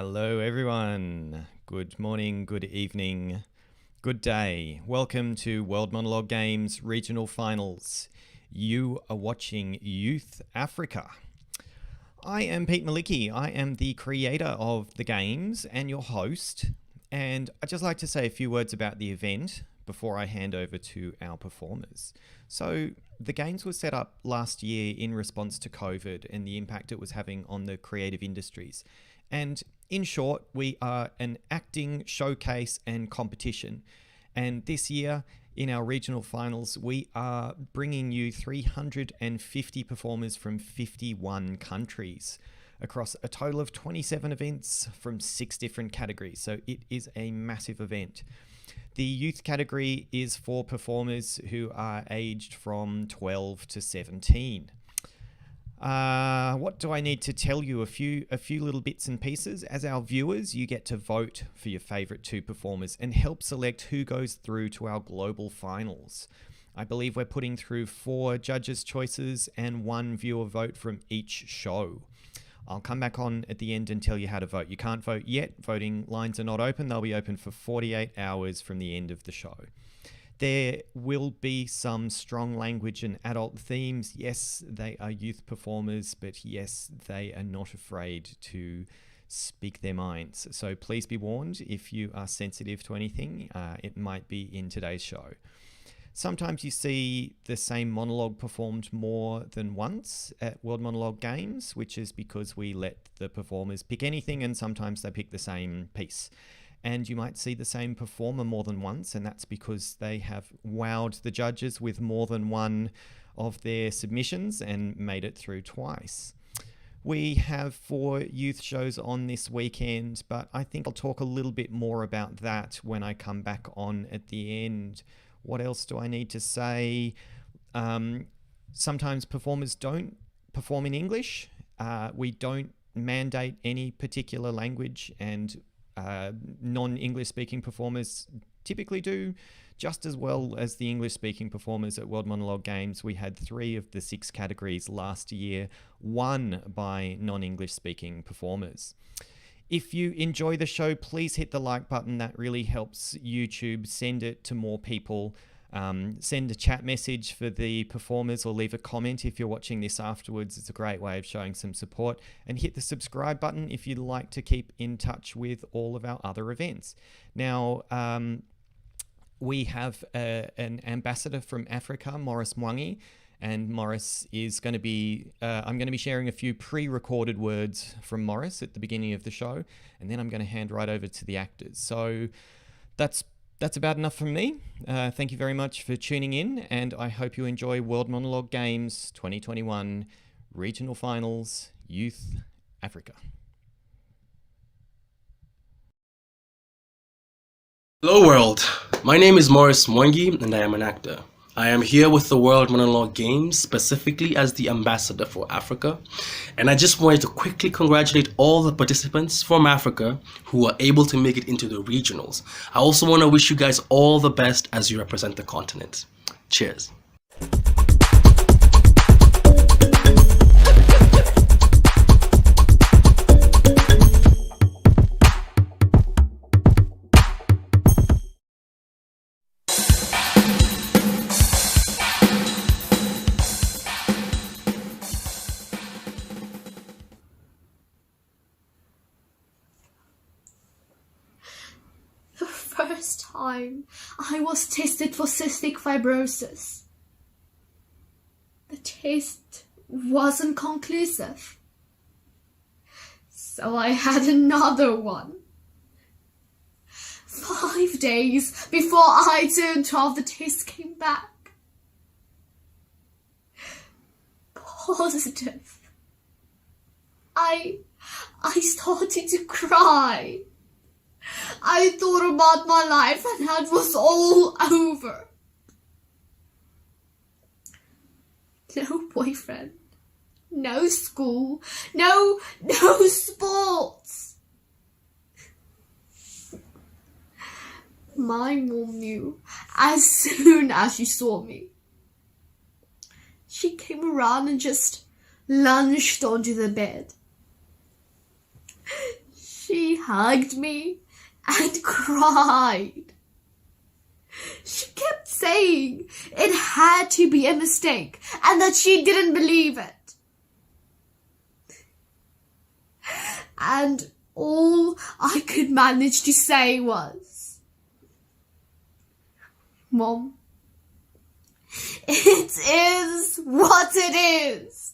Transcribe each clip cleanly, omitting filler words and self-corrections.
Hello everyone. Good morning, good evening, good day. Welcome to World Monologue Games Regional Finals. You are watching Youth Africa. I am Pete Malicki. I am the creator of the games and your host. And I'd just like to say a few words about the event before I hand over to our performers. So the games were set up last year in response to COVID and the impact it was having on the creative industries. And in short, we are an acting showcase and competition. And this year, in our regional finals, we are bringing you 350 performers from 51 countries across a total of 27 events from 6 different categories. So it is a massive event. The youth category is for performers who are aged from 12 to 17. What do I need to tell you? A few little bits and pieces. As our viewers, you get to vote for your favorite 2 performers and help select who goes through to our global finals. I believe we're putting through 4 judges' choices and 1 viewer vote from each show. I'll come back on at the end and tell you how to vote. You can't vote yet. Voting lines are not open. They'll be open for 48 hours from the end of the show. There will be some strong language and adult themes. Yes, they are youth performers, but yes, they are not afraid to speak their minds. So please be warned if you are sensitive to anything. It might be in today's show. Sometimes you see the same monologue performed more than once at World Monologue Games, which is because we let the performers pick anything and sometimes they pick the same piece. And you might see the same performer more than once, and that's because they have wowed the judges with more than one of their submissions and made it through twice. We have 4 youth shows on this weekend, but I think I'll talk a little bit more about that when I come back on at the end. What else do I need to say? Sometimes performers don't perform in English. We don't mandate any particular language, and non-English speaking performers typically do just as well as the English speaking performers at World Monologue Games. We had 3 of the 6 categories last year won by non-English speaking performers. If you enjoy the show, please hit the like button. That really helps YouTube send it to more people. Send a chat message for the performers or leave a comment if you're watching this afterwards. It's a great way of showing some support. And hit the subscribe button if you'd like to keep in touch with all of our other events. Now, we have an ambassador from Africa, Maurice Mwangi. And Maurice is going to be, I'm going to be sharing a few pre-recorded words from Maurice at the beginning of the show, and then I'm going to hand right over to the actors. So that's about enough from me. Thank you very much for tuning in, and I hope you enjoy World Monologue Games 2021 Regional Finals Youth Africa. Hello world, my name is Maurice Mwangi and I am an actor. I am here with the World Monologue Games, specifically as the ambassador for Africa. And I just wanted to quickly congratulate all the participants from Africa who are able to make it into the regionals. I also want to wish you guys all the best as you represent the continent. Cheers. First time I was tested for cystic fibrosis. The test wasn't conclusive, so I had another one. 5 days before I turned 12, the test came back positive. I started to cry. I thought about my life and how it was all over. No boyfriend, no school, no sports. My mom knew as soon as she saw me. She came around and just lunged onto the bed. She hugged me and cried. She kept saying it had to be a mistake and that she didn't believe it. And all I could manage to say was, Mom, it is what it is.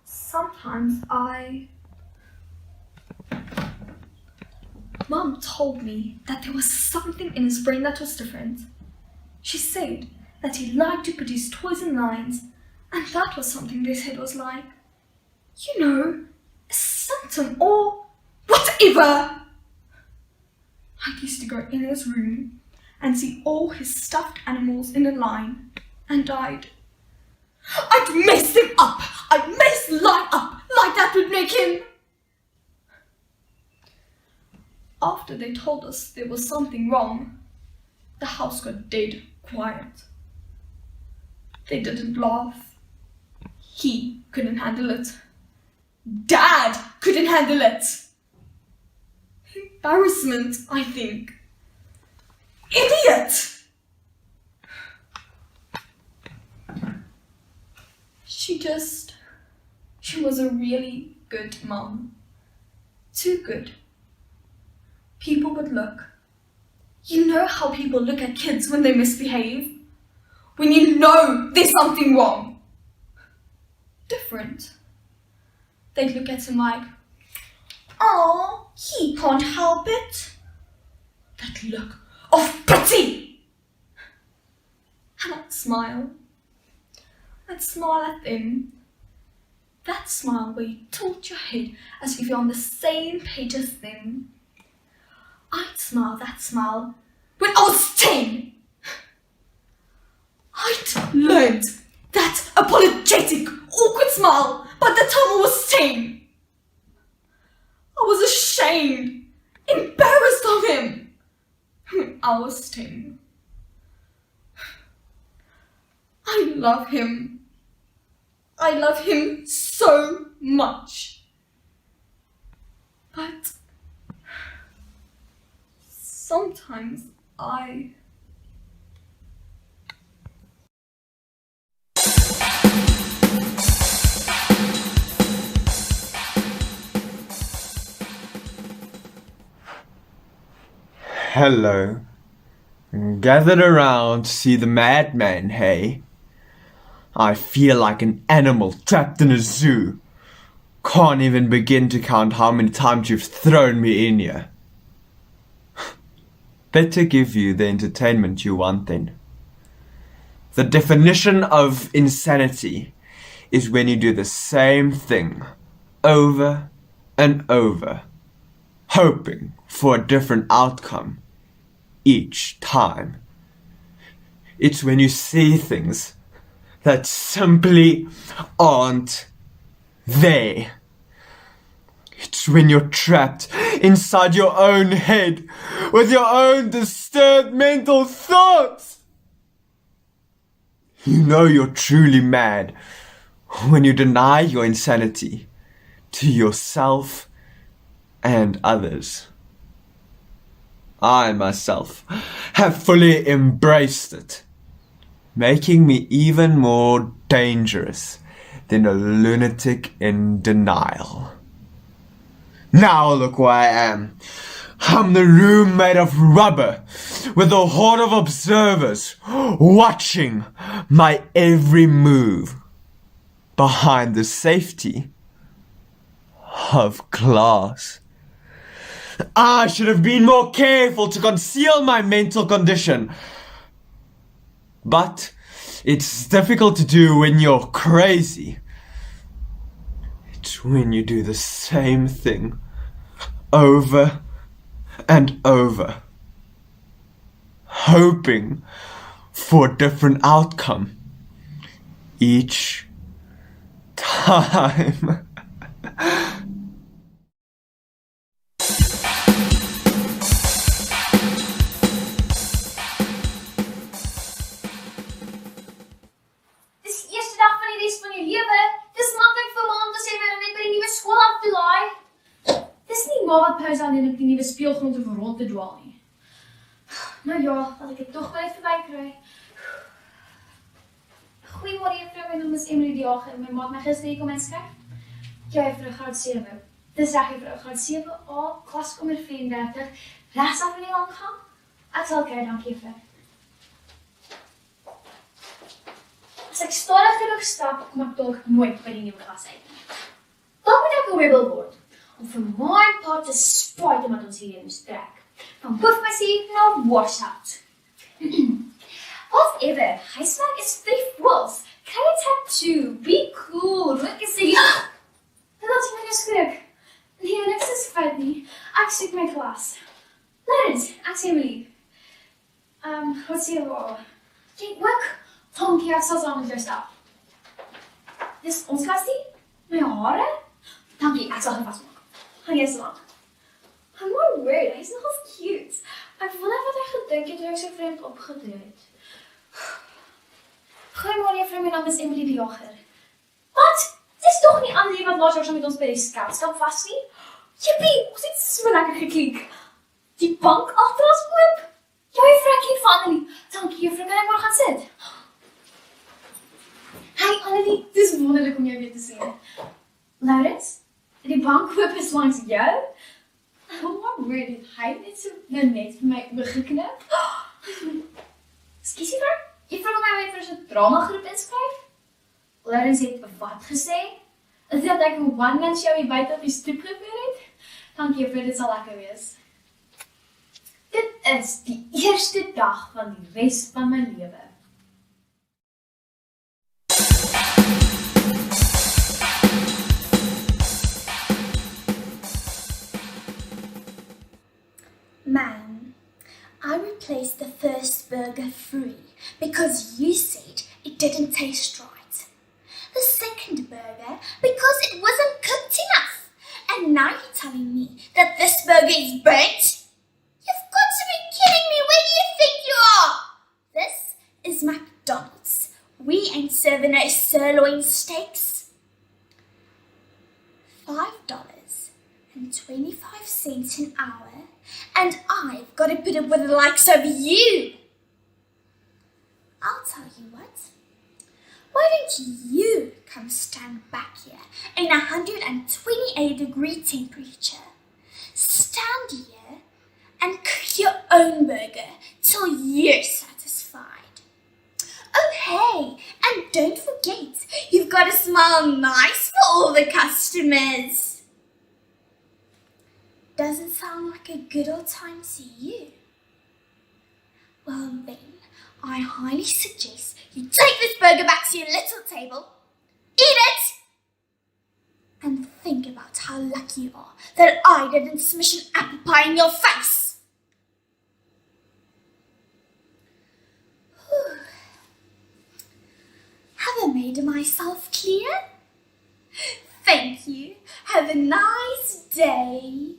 Sometimes Mom told me that there was something in his brain that was different. She said that he liked to produce toys and lines, and that was something they said was like, you know, a symptom or whatever. I used to go in his room and see all his stuffed animals in a line, and I'd mess them up. I'd mess line up like that would make him. After they told us there was something wrong, the house got dead quiet. They didn't laugh. He couldn't handle it. Dad couldn't handle it. Embarrassment, I think. Idiot! She was a really good mom. Too good. People would look. You know how people look at kids when they misbehave? When you know there's something wrong. Different. They'd look at him like, oh, he can't help it. That look of pity. And I'd smile. I'd smile at them. That smile where you tilt your head as if you're on the same page as them. I'd smile that smile when I was 10. I'd learned that apologetic, awkward smile by the time I was 10. I was ashamed, embarrassed of him when I was 10. I love him. I love him so much. But sometimes Hello. Gathered around to see the madman, hey? I feel like an animal trapped in a zoo. Can't even begin to count how many times you've thrown me in here. Better give you the entertainment you want then. The definition of insanity is when you do the same thing over and over, hoping for a different outcome each time. It's when you see things that simply aren't there. It's when you're trapped inside your own head with your own disturbed mental thoughts. You know you're truly mad when you deny your insanity to yourself and others. I myself have fully embraced it, making me even more dangerous than a lunatic in denial. Now look where I am. I'm the room made of rubber, with a horde of observers watching my every move behind the safety of glass. I should have been more careful to conceal my mental condition. But it's difficult to do when you're crazy. It's when you do the same thing over and over, hoping for a different outcome each time. veel grond om rond te dwaal nie. Nou ja, laat ek dit tog maar net verby kry. Goeiemôre juffrou, my naam is Emily die Jager en my ma het my gister hier kom inskryf. Ja, juffrou, graad 7. Dis reg juffrou, graad 7A, klaskamer 34, regsaf in die lang gang. Ek sal kry, dankie juffrou. As ek stadig genoeg stap, kom ek dalk nooit by die nuwe klas uit. Dan moet ek 'n rebel word, om vir my pa te spyt omdat ons hierheen moes trek. Van Boefmessie na Washout. Whatever, huiswerk is 3 voels. Kry 'n tattoo, be cool, rook is die... Dat laat jy my nou skrik. Nee, niks is fout nie. Ek soek my klas. Lawrence, ek sê Emily. Wat sê jy waar? Jy ook? Dankie, ek sal saam met jou stap. Dis ons klasie? My hare? Dankie, ek sal gaan vasmaak. Gaan jy so lank? I'm not worried, hy's nogal cute. Ek wonder wat hy gedink het toe ek so vreemd opgetree het. Goeiemôre juffrou, my naam is Emily die Jager. Wat? Dis tog nie Annelie wat laas jaar saam met ons by die scoutskap was nie? Jippie, ons het so lekker geklik. Die bank agter ons oop. Ja, juffrou, ek ken vir Annelie. Dankie juffrou, kan ek maar gaan sit? Hi Annelie, dis wonderlik om jou weer te sien. Lawrence, die bank oop is langs jou? Oh my word, het hy net so net vir my oorgeknip? Excuse me, jy vroeg my weer vir so 'n dramagroep inskryf? Lawrence het wat gesê? Is dit dat ek 'n one-man show hier buite op die stoep gevoer het? Dankie juffrou, dit sal lekker wees. Dit is die eerste dag van die res van my lewe. Man, I replaced the first burger free because you said it didn't taste right. The second burger because it wasn't cooked enough. And now you're telling me that this burger is burnt? You've got to be kidding me. Where do you think you are? This is McDonald's. We ain't serving no sirloin steaks. $5.25 an hour. And I've got to put up with the likes of you. I'll tell you what. Why don't you come stand back here in 128-degree temperature? Stand here and cook your own burger till you're satisfied. Oh hey, and don't forget, you've got to smile nice for all the customers. Doesn't sound like a good old time to you. Well then, I highly suggest you take this burger back to your little table, eat it, and think about how lucky you are that I didn't smash an apple pie in your face. Whew. Have I made myself clear? Thank you. Have a nice day.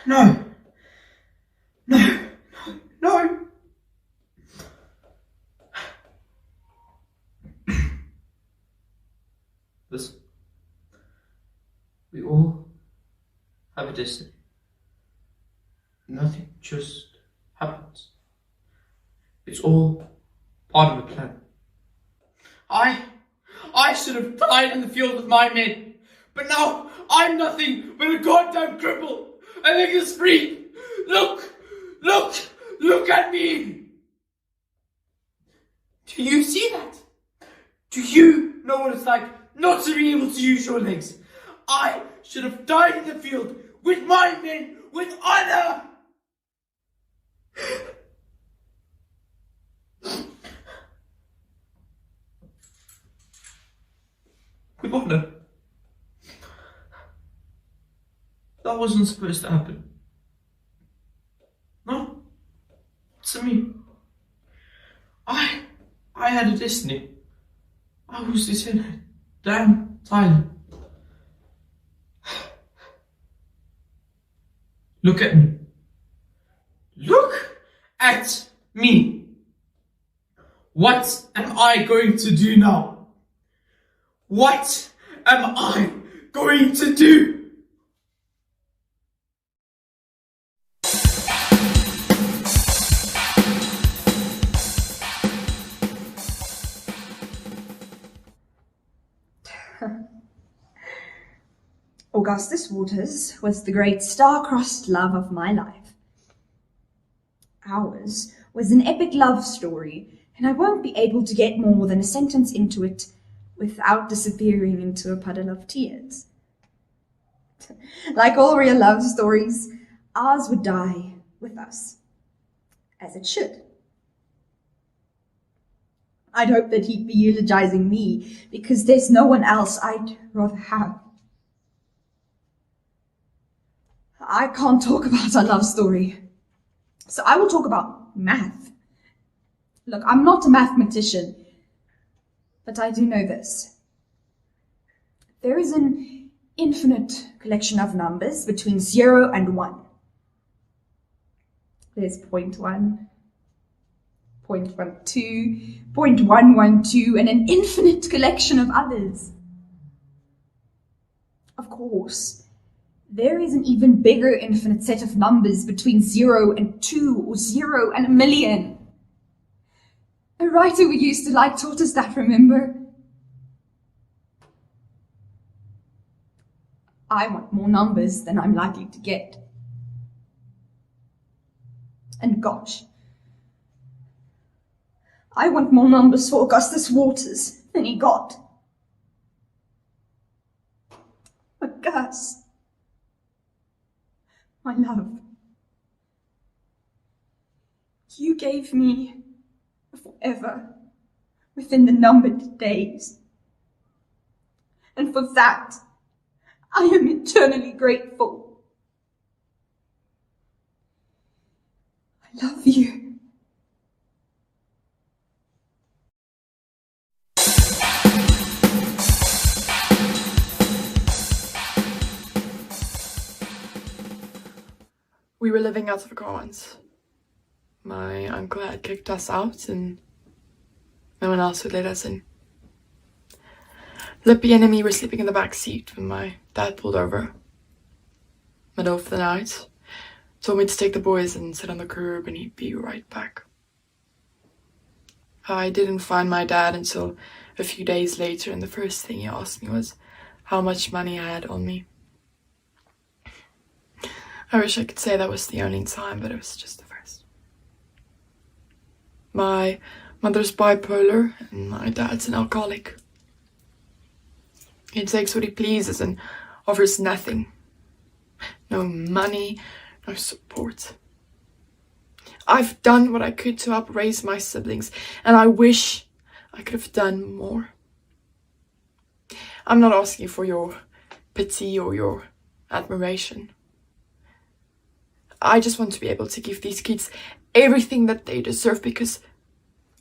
No. No. No. Listen. We all have a destiny. Nothing just happens. It's all part of a plan. I should have died in the field with my men, but now I'm nothing but a goddamn cripple. I think it's free. Look at me. Do you see that? Do you know what it's like not to be able to use your legs? I should have died in the field with my men, with honor. With honor. That wasn't supposed to happen. No. To me. I had a destiny. I was Lieutenant Dan Tyler. Look at me. Look at me. What am I going to do now? What am I going to do? Augustus Waters was the great star-crossed love of my life. Ours was an epic love story, and I won't be able to get more than a sentence into it without disappearing into a puddle of tears. Like all real love stories, ours would die with us, as it should. I'd hope that he'd be eulogizing me, because there's no one else I'd rather have. I can't talk about our love story, so I will talk about math. Look, I'm not a mathematician, but I do know this. There is an infinite collection of numbers between 0 and 1. There's 0.1, 0.12, 0.112, and an infinite collection of others. Of course, there is an even bigger infinite set of numbers between 0 and 2, or 0 and 1,000,000. A writer we used to like taught us that, remember? I want more numbers than I'm likely to get. And gosh, I want more numbers for Augustus Waters than he got. But Gus, my love, you gave me forever within the numbered days. And for that, I am eternally grateful. I love you. We were living out of accounts. My uncle had kicked us out and no one else would let us in. Lippy and me were sleeping in the back seat when my dad pulled over. Middle of the night. Told me to take the boys and sit on the curb and he'd be right back. I didn't find my dad until a few days later, and the first thing he asked me was how much money I had on me. I wish I could say that was the only time, but it was just the first. My mother's bipolar and my dad's an alcoholic. He takes what he pleases and offers nothing. No money, no support. I've done what I could to help raise my siblings, and I wish I could have done more. I'm not asking for your pity or your admiration. I just want to be able to give these kids everything that they deserve, because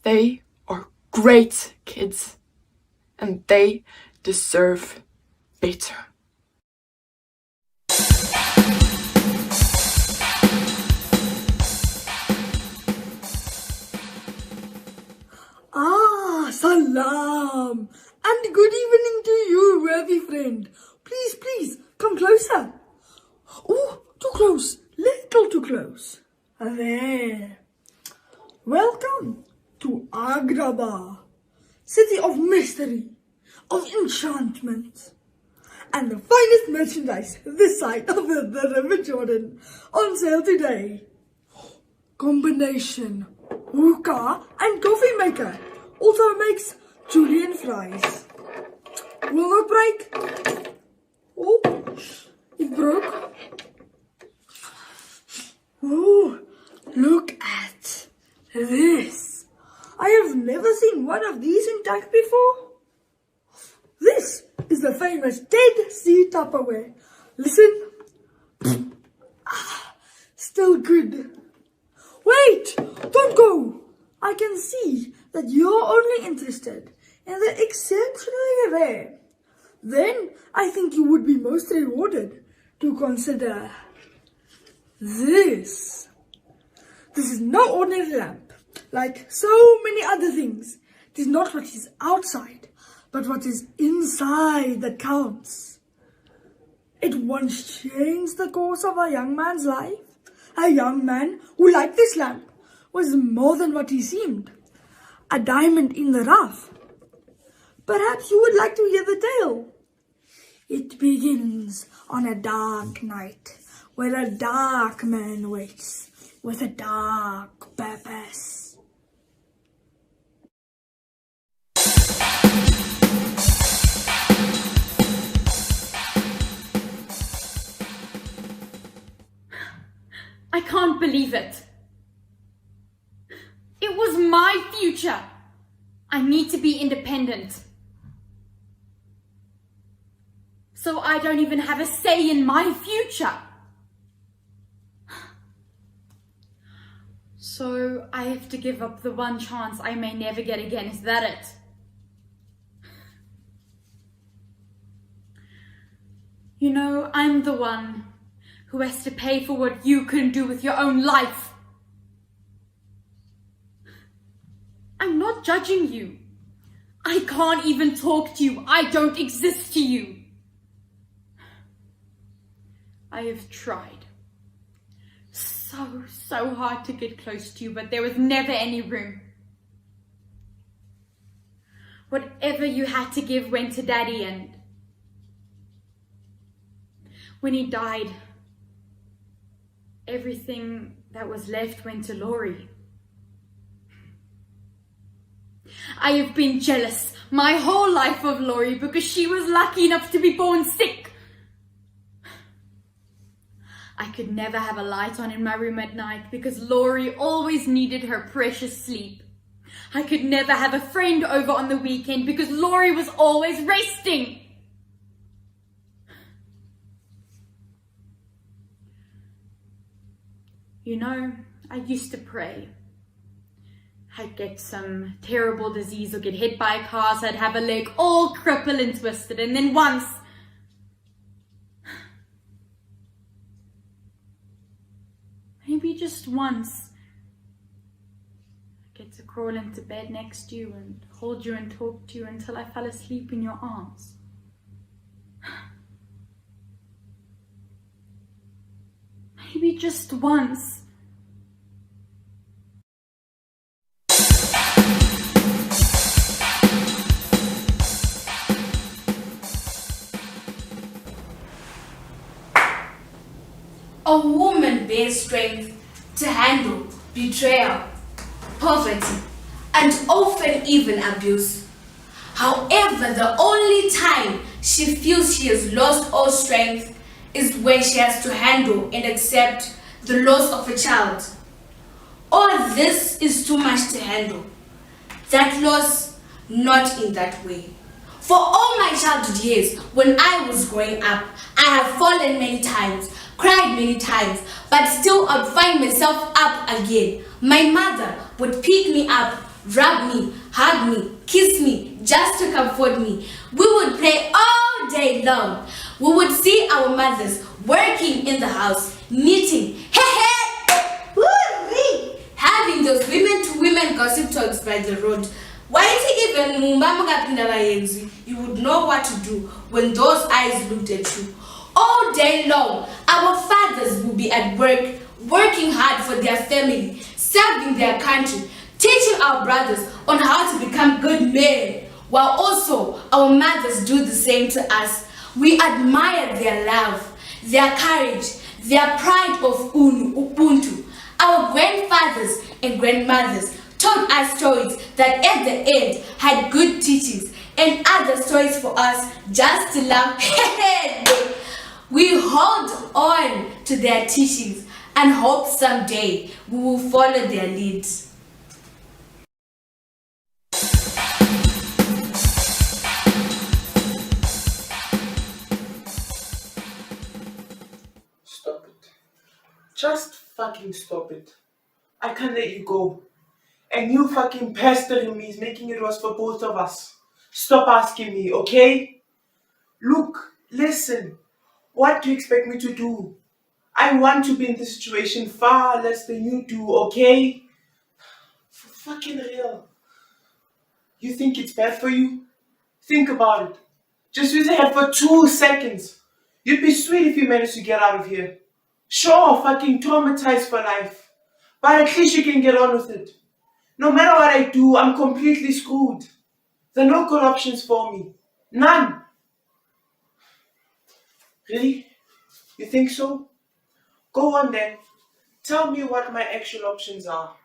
they are great kids and they deserve better. Salam, and good evening to you, worthy friend. Please, please, come closer. Oh, too close, little too close. There. Welcome to Agrabah, city of mystery, of enchantment, and the finest merchandise this side of the River Jordan on sale today. Combination hookah and coffee maker also makes julienne fries. Will not break. Oh, it broke. Oh, look at this. I have never seen one of these intact before. This is the famous Dead Sea Tupperware. Listen. Still good. Wait, don't go. I can see that you're only interested in the exceptionally rare. Then I think you would be most rewarded to consider this. This is no ordinary lamp. like so many other things. It is not what is outside, but what is inside that counts. It once changed the course of a young man's life. A young man who, like this lamp, was more than what he seemed. A diamond in the rough. Perhaps you would like to hear the tale. It begins on a dark night, where a dark man waits with a dark purpose. I can't believe it. It was my future. I need to be independent. So I don't even have a say in my future. So I have to give up the one chance I may never get again. Is that it? You know, I'm the one who has to pay for what you couldn't do with your own life. I'm not judging you. I can't even talk to you. I don't exist to you. I have tried so hard to get close to you, but there was never any room. Whatever you had to give went to Daddy, and when he died, everything that was left went to Laurie. I have been jealous my whole life of Laurie because she was lucky enough to be born sick. I could never have a light on in my room at night because Laurie always needed her precious sleep. I could never have a friend over on the weekend because Laurie was always resting. You know, I used to pray. I'd get some terrible disease or get hit by a car, so I'd have a leg all crippled and twisted, and then once, maybe just once, I get to crawl into bed next to you and hold you and talk to you until I fell asleep in your arms. Maybe just once. A woman bears strength to handle betrayal, poverty, and often even abuse. However, the only time she feels she has lost all strength is when she has to handle and accept the loss of a child. Or this is too much to handle. That loss, not in that way. For all my childhood years, when I was growing up, I have fallen many times, cried many times, but still I'd find myself up again. My mother would pick me up, rub me, hug me, kiss me, just to comfort me. We would play all day long. We would see our mothers working in the house, knitting, having those women-to-women gossip talks by the road. Why even you would know what to do when those eyes looked at you. All day long, our fathers would be at work, working hard for their family, serving their country, teaching our brothers on how to become good men, while also our mothers do the same to us. We admire their love, their courage, their pride of Ubuntu. Our grandfathers and grandmothers told us stories that at the end had good teachings and other stories for us just to laugh. We hold on to their teachings and hope someday we will follow their leads. Stop it. Just fucking stop it. I can't let you go. And you fucking pestering me is making it worse for both of us. Stop asking me, okay? Look, listen. What do you expect me to do? I want to be in this situation far less than you do, okay? For fucking real. You think it's bad for you? Think about it. Just use your head for 2 seconds. You'd be sweet if you managed to get out of here. Sure, fucking traumatized for life. But at least you can get on with it. No matter what I do, I'm completely screwed. There are no good options for me. None. Really? You think so? Go on then. Tell me what my actual options are.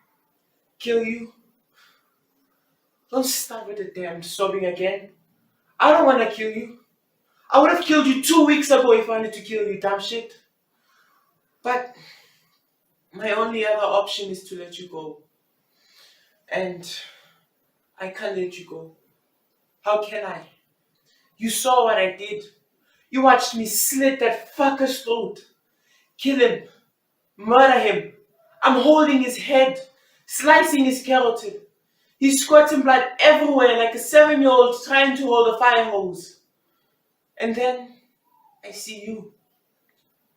Kill you? Don't start with the damn sobbing again. I don't want to kill you. I would have killed you 2 weeks ago if I wanted to kill you, damn shit. But my only other option is to let you go. And I can't let you go. How can I? You saw what I did. You watched me slit that fucker's throat. Kill him. Murder him. I'm holding his head. Slicing his carotid. He's squirting blood everywhere like a 7-year-old trying to hold a fire hose. And then I see you.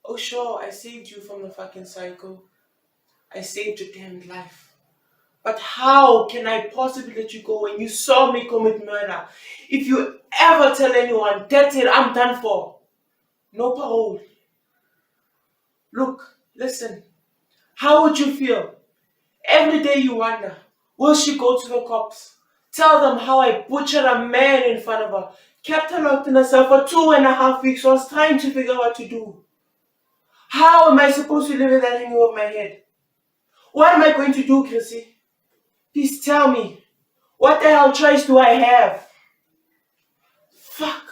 Oh sure, I saved you from the fucking psycho. I saved your damned life. But how can I possibly let you go when you saw me commit murder? If you ever tell anyone, that's it, I'm done for. No parole. Look, listen. How would you feel? Every day you wonder, will she go to the cops? Tell them how I butchered a man in front of her, kept her locked in a cell for 2.5 weeks, was trying to figure out what to do. How am I supposed to live with that hanging over my head? What am I going to do, Chrissy? Please tell me. What the hell choice do I have? Fuck.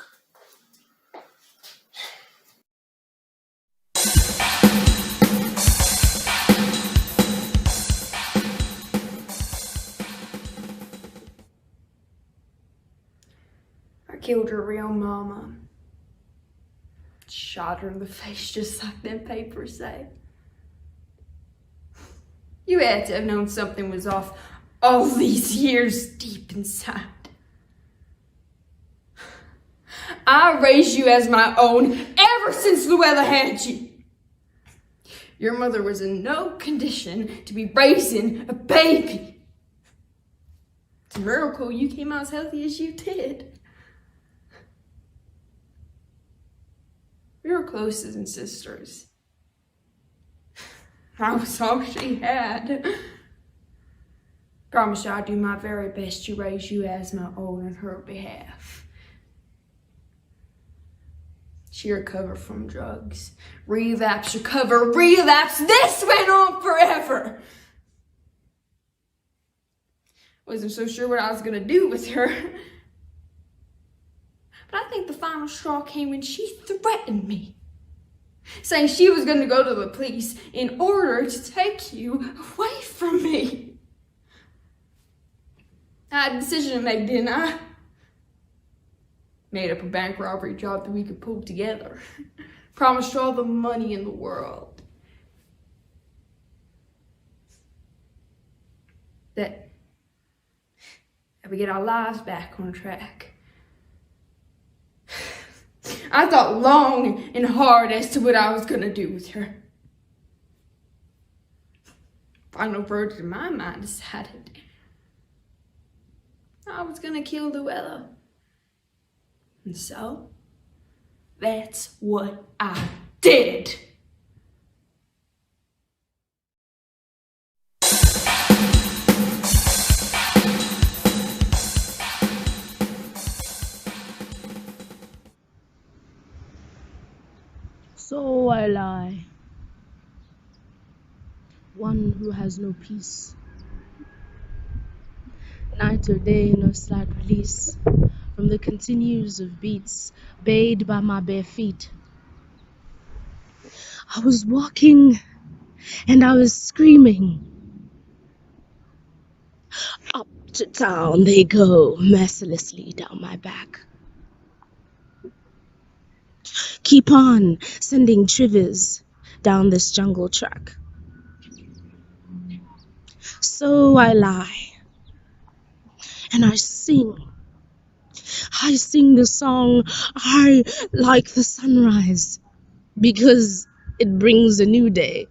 I killed her real mama. Shot her in the face just like them papers say. You had to have known something was off all these years deep inside. I raised you as my own ever since Luella had you. Your mother was in no condition to be raising a baby. It's a miracle you came out as healthy as you did. We were close as sisters. I was all she had. Promise you I'll do my very best to raise you as my own on her behalf. She recovered from drugs. Relapse, recover, relapse. This went on forever. Wasn't so sure what I was gonna do with her. But I think the final straw came when she threatened me, saying she was going to go to the police in order to take you away from me. I had a decision to make, didn't I? Made up a bank robbery job that we could pull together. Promised her all the money in the world. That we get our lives back on track. I thought long and hard as to what I was going to do with her. Final verdict in my mind decided I was going to kill Luella. And so, that's what I did. So I lie, one who has no peace. Night or day, no slight release from the continues of beats bayed by my bare feet. I was walking and I was screaming. Up to town they go mercilessly down my back. Keep on sending trivers down this jungle track. So I lie and I sing. I sing the song I like the sunrise because it brings a new day.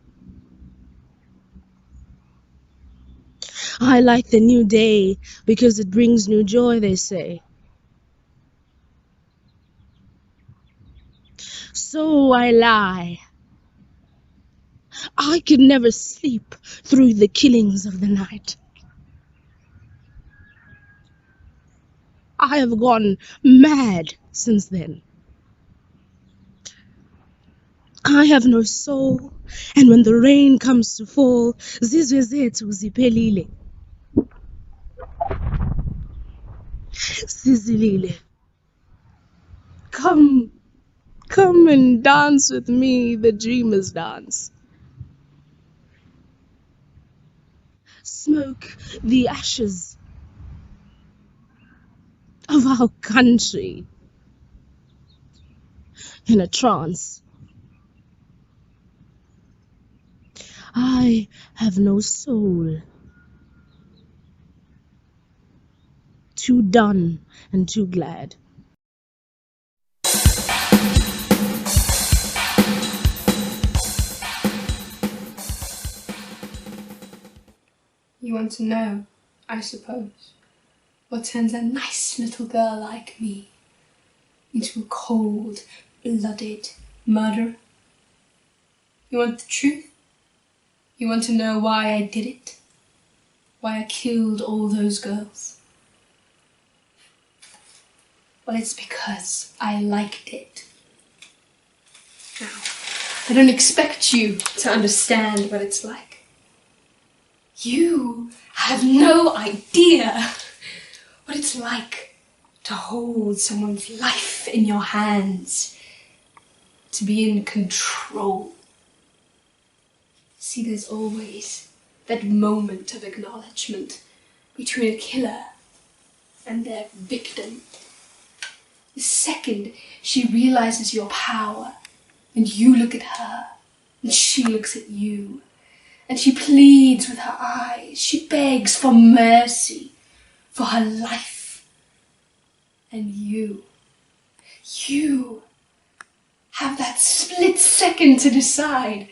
I like the new day because it brings new joy, they say. So I lie. I could never sleep through the killings of the night. I have gone mad since then. I have no soul, and when the rain comes to fall, zizwe zethu ziphelile. Sizilile. Come and dance with me, the dreamer's dance. Smoke the ashes of our country in a trance. I have no soul. Too done and too glad. You want to know, I suppose, what turns a nice little girl like me into a cold-blooded murderer? You want the truth? You want to know why I did it? Why I killed all those girls? Well, it's because I liked it. Now, I don't expect you to understand what it's like. You have no idea what it's like to hold someone's life in your hands, to be in control. See, there's always that moment of acknowledgement between a killer and their victim. The second she realizes your power and you look at her and she looks at you, and she pleads with her eyes, she begs for mercy, for her life. And you have that split second to decide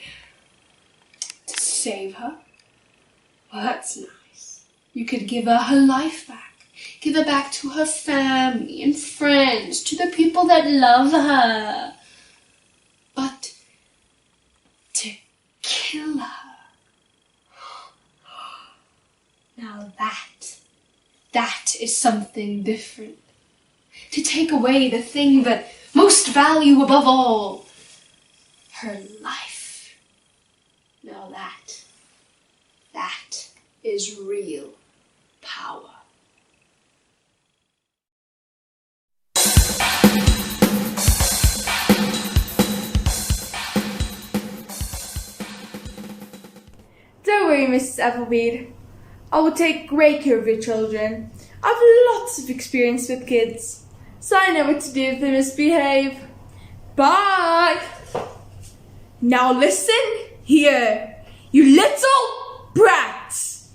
to save her. Well, that's nice. You could give her her life back. Give her back to her family and friends, to the people that love her. But to kill her, now that is something different. To take away the thing that most value above all, her life. Now that is real power. Don't worry, Mrs. Applebeed. I will take great care of your children. I have lots of experience with kids, so I know what to do if they misbehave. Bye! Now listen here, you little brats!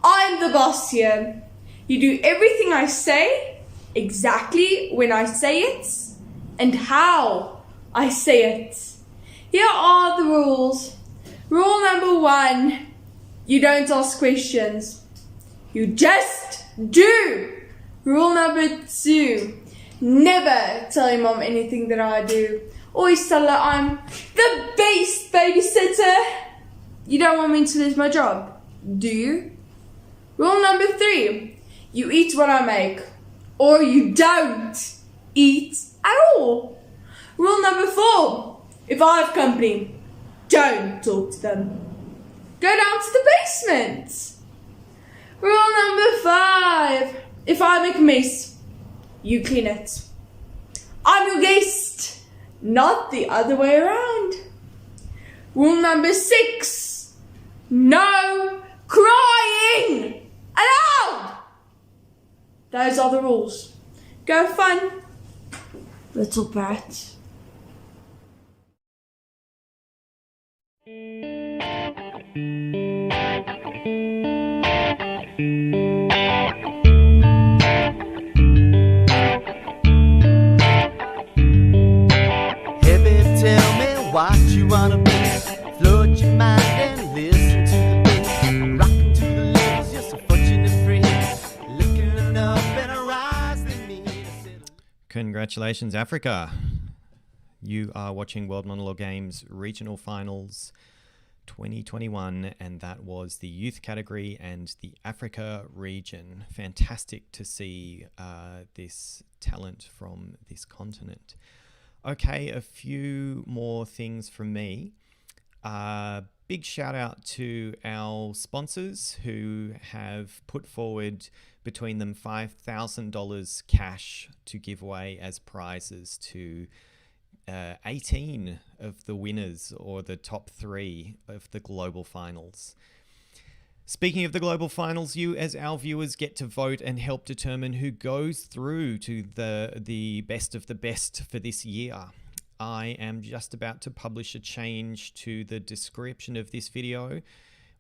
I'm the boss here. You do everything I say, exactly when I say it, and how I say it. Here are the rules. Rule number 1, you don't ask questions. You just do. Rule number 2, never tell your mom anything that I do. Always tell her I'm the best babysitter. You don't want me to lose my job, do you? Rule number 3, you eat what I make, or you don't eat at all. Rule number 4, if I have company, don't talk to them. Go down to the basement. Rule number 5, if I make a mess, you clean it. I'm your guest, not the other way around. Rule number 6, no crying allowed. Those are the rules. Go have fun, little brat. What you wanna be, float your mind and listen to the bass, rockin' to the living Congratulations, Africa. You are watching World Monologue Games Regional Finals 2021, and that was the youth category and the Africa region. Fantastic to see this talent from this continent. Okay, a few more things from me. Big shout out to our sponsors who have put forward between them $5,000 cash to give away as prizes to 18 of the winners, or the top 3 of the global finals. Speaking of the global finals, you as our viewers get to vote and help determine who goes through to the best of the best for this year. I am just about to publish a change to the description of this video,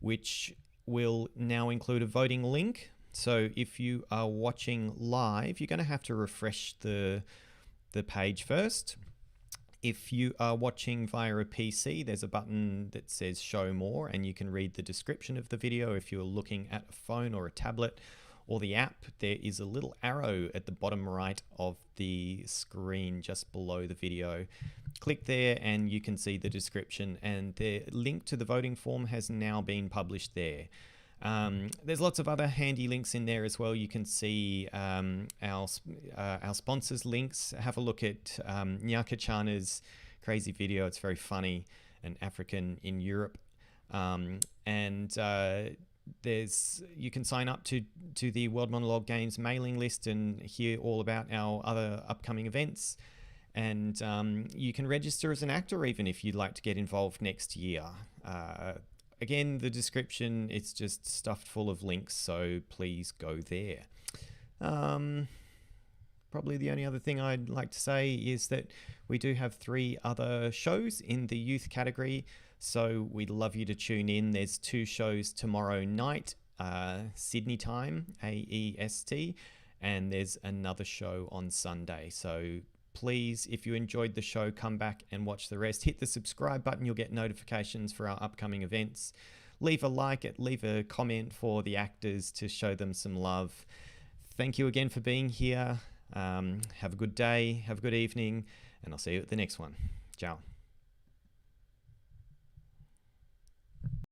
which will now include a voting link. So if you are watching live, you're going to have to refresh the page first. If you are watching via a PC, there's a button that says show more, and you can read the description of the video. If you're looking at a phone or a tablet or the app, there is a little arrow at the bottom right of the screen just below the video. Click there and you can see the description, and the link to the voting form has now been published there. There's lots of other handy links in there as well. You can see our sponsors links. Have a look at Nyaka Chana's crazy video. It's very funny, an African in Europe. You can sign up to the World Monologue Games mailing list and hear all about our other upcoming events. And you can register as an actor even if you'd like to get involved next year. Again, the description, it's just stuffed full of links, so please go there. Probably the only other thing I'd like to say is that we do have 3 other shows in the youth category, so we'd love you to tune in. There's 2 shows tomorrow night, Sydney time, AEST, and there's another show on Sunday. So please, if you enjoyed the show, come back and watch the rest. Hit the subscribe button. You'll get notifications for our upcoming events. Leave a like, leave a comment for the actors to show them some love. Thank you again for being here. Have a good day, have a good evening, and I'll see you at the next one. Ciao.